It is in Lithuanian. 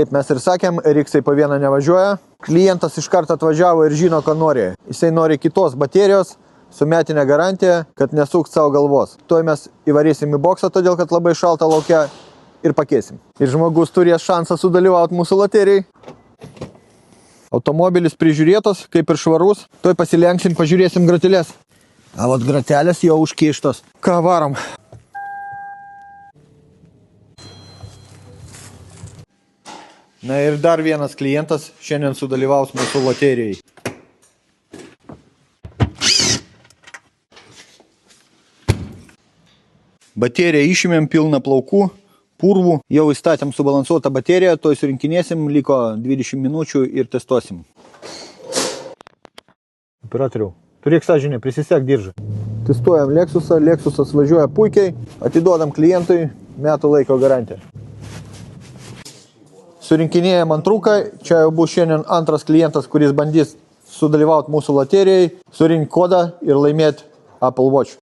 Kaip mes ir sakėm, Riksai po vieną nevažiuoja. Klientas iš karto atvažiavo ir žino, ko nori. Jisai nori kitos baterijos su metinė garantija, kad nesukt savo galvos. Tuoj mes įvarysim į boksą, todėl kad labai šalta laukia ir pakeisim. Ir žmogus turės šansą sudalyvauti mūsų loterijai. Automobilis prižiūrėtas, kaip ir švarus. Tuoj pasilenksim, pažiūrėsim gratelės. A vat gratelės jau užkištos. Ką varom? Na ir dar vienas klientas šiandien sudalyvaus mūsų loterijai. Bateriją išimėm pilną plaukų, purvų. Jau įstatėm subalansuotą bateriją, toj surinkinėsim, liko 20 minučių ir testuosim. Operatoriau, turėk sąžinę, prisisek diržą. Testuojam Lexusą, Lexusas važiuoja puikiai, atiduodam klientui metų laiko garantiją. Surinkinėjam antruką, čia jau bus šiandien antras klientas, kuris bandys sudalyvauti mūsų loterijai, surinkti kodą ir laimėti Apple Watch.